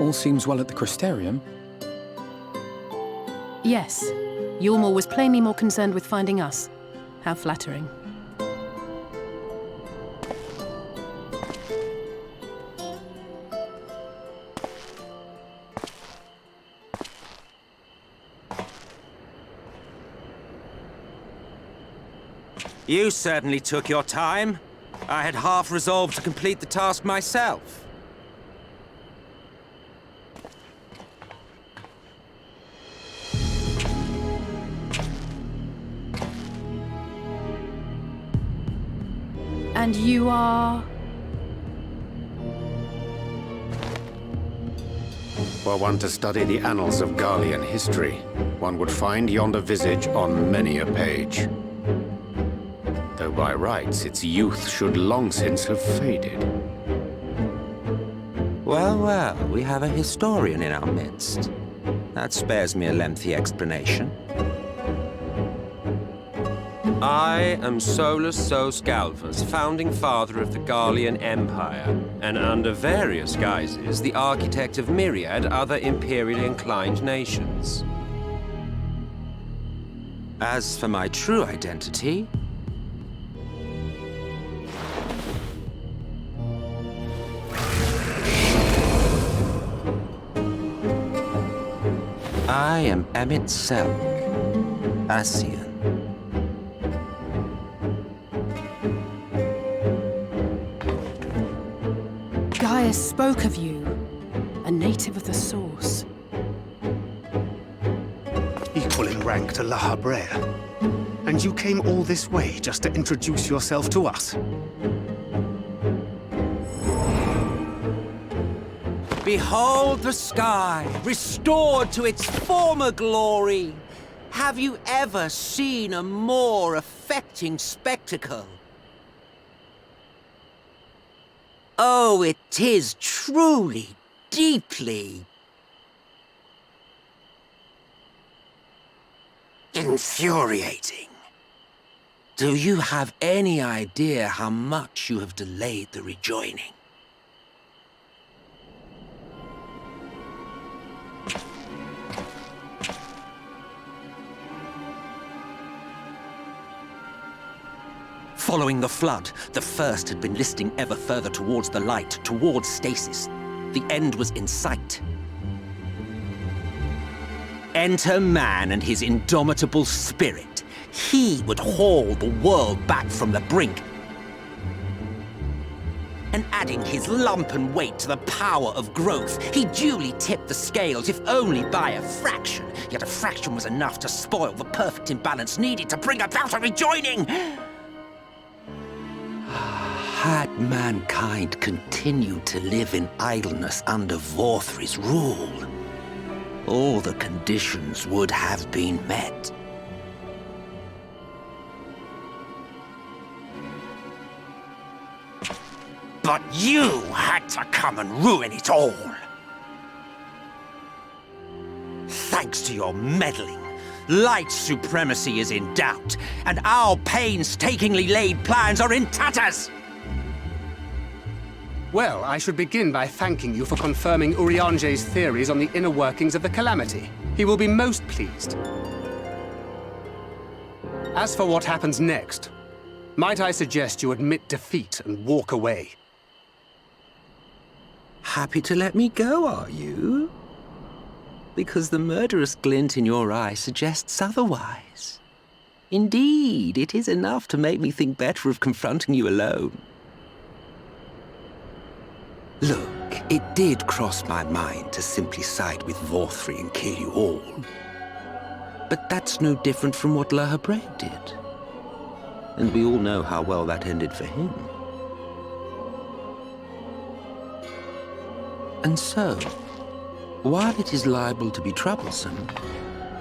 All seems well at the Crystarium. Yes. Yulmore was plainly more concerned with finding us. How flattering. You certainly took your time. I had half resolved to complete the task myself. And you are... Were one to study the annals of Garlean history, one would find yonder visage on many a page. Though by rights its youth should long since have faded. Well, well, we have a historian in our midst. That spares me a lengthy explanation. I am Solus Sos Galvus, founding father of the Garlean Empire, and under various guises, the architect of myriad other imperially inclined nations. As for my true identity, I am Emmett Selk, Asian. Gaius spoke of you, a native of the Source. Equal in rank to La Habrea. And you came all this way just to introduce yourself to us? Behold the sky, restored to its former glory. Have you ever seen a more affecting spectacle? Oh, it is truly, deeply infuriating. Do you have any idea how much you have delayed the rejoining? Following the flood, the First had been listing ever further towards the light, towards stasis. The end was in sight. Enter man and his indomitable spirit. He would haul the world back from the brink. And adding his lumpen weight to the power of growth, he duly tipped the scales, if only by a fraction. Yet a fraction was enough to spoil the perfect imbalance needed to bring about a rejoining. Had mankind continued to live in idleness under Vorthri's rule, all the conditions would have been met. But you had to come and ruin it all. Thanks to your meddling, light supremacy is in doubt, and our painstakingly laid plans are in tatters! Well, I should begin by thanking you for confirming Urianger's theories on the inner workings of the Calamity. He will be most pleased. As for what happens next, might I suggest you admit defeat and walk away? Happy to let me go, are you? Because the murderous glint in your eye suggests otherwise. Indeed, it is enough to make me think better of confronting you alone. Look, it did cross my mind to simply side with Vorthri and kill you all. But that's no different from what La Habrea did. And we all know how well that ended for him. And so, while it is liable to be troublesome,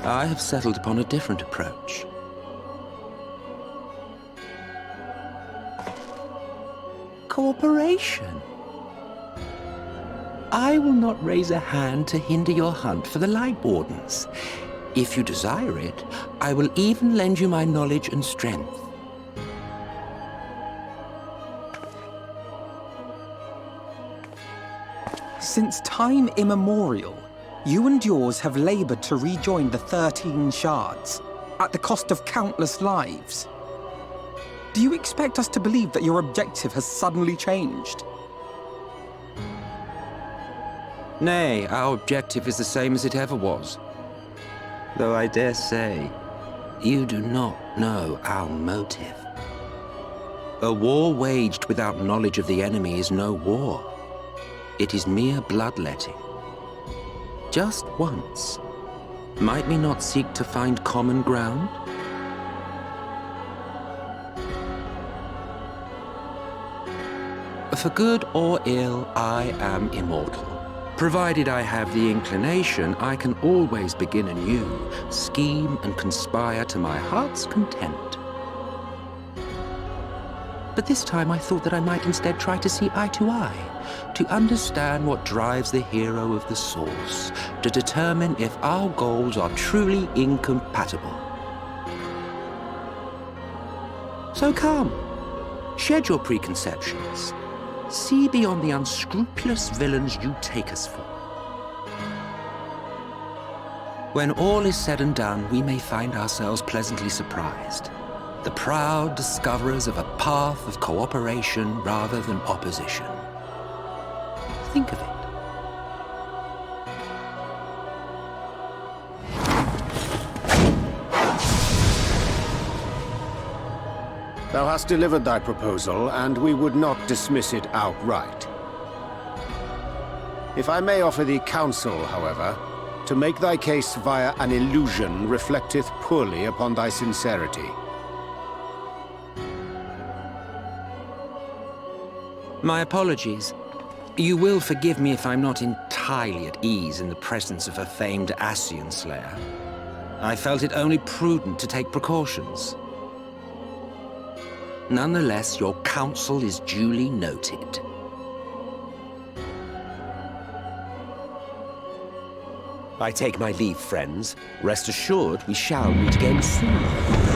I have settled upon a different approach. Cooperation. I will not raise a hand to hinder your hunt for the Light Wardens. If you desire it, I will even lend you my knowledge and strength. Since time immemorial, you and yours have labored to rejoin the 13 shards, at the cost of countless lives. Do you expect us to believe that your objective has suddenly changed? Nay, our objective is the same as it ever was. Though I dare say, you do not know our motive. A war waged without knowledge of the enemy is no war. It is mere bloodletting. Just once, might we not seek to find common ground? For good or ill, I am immortal. Provided I have the inclination, I can always begin anew, scheme and conspire to my heart's content. But this time I thought that I might instead try to see eye to eye, to understand what drives the hero of the source, to determine if our goals are truly incompatible. So come, shed your preconceptions. See beyond the unscrupulous villains you take us for. When all is said and done, we may find ourselves pleasantly surprised. The proud discoverers of a path of cooperation rather than opposition. Think of it. Thou hast delivered thy proposal, and we would not dismiss it outright. If I may offer thee counsel, however, to make thy case via an illusion reflecteth poorly upon thy sincerity. My apologies. You will forgive me if I'm not entirely at ease in the presence of a famed Ascian slayer. I felt it only prudent to take precautions. Nonetheless, your counsel is duly noted. I take my leave, friends. Rest assured, we shall meet again soon.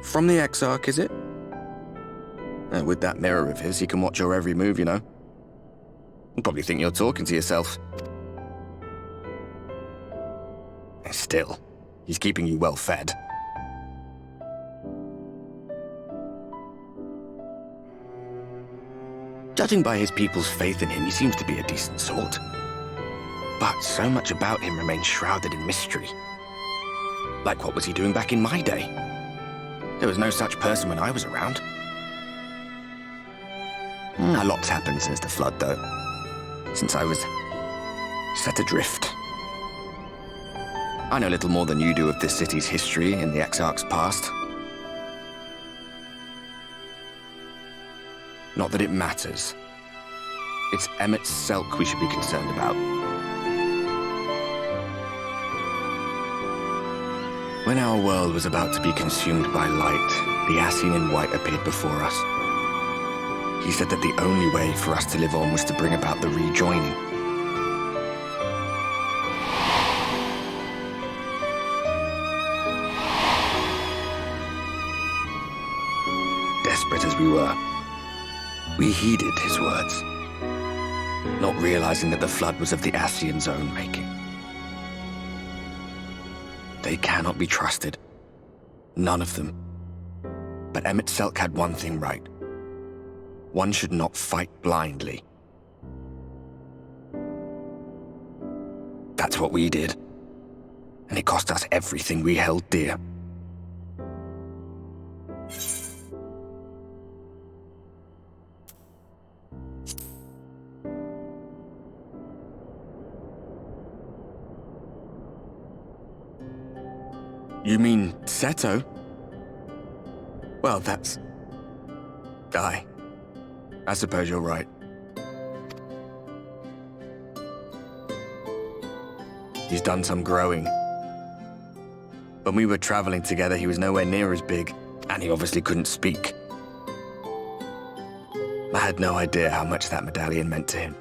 From the Exarch, is it? With that mirror of his, he can watch your every move, you know. He'll probably think you're talking to yourself. Still, he's keeping you well fed. Judging by his people's faith in him, he seems to be a decent sort. But so much about him remains shrouded in mystery. Like, what was he doing back in my day? There was no such person when I was around. A lot's happened since the flood, though. Since I was set adrift. I know little more than you do of this city's history and the Exarch's past. Not that it matters. It's Emmett Selk we should be concerned about. When our world was about to be consumed by light, the Ascian in white appeared before us. He said that the only way for us to live on was to bring about the rejoining. Desperate as we were, we heeded his words, not realizing that the flood was of the Ascian's own making. They cannot be trusted. None of them. But Emmett Selk had one thing right. One should not fight blindly. That's what we did. And it cost us everything we held dear. You mean Seto? Well, that's... I suppose you're right. He's done some growing. When we were traveling together, he was nowhere near as big, and he obviously couldn't speak. I had no idea how much that medallion meant to him.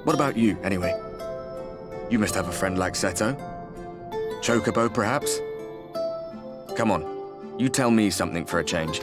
What about you, anyway? You must have a friend like Seto. Chocobo, perhaps? Come on, you tell me something for a change.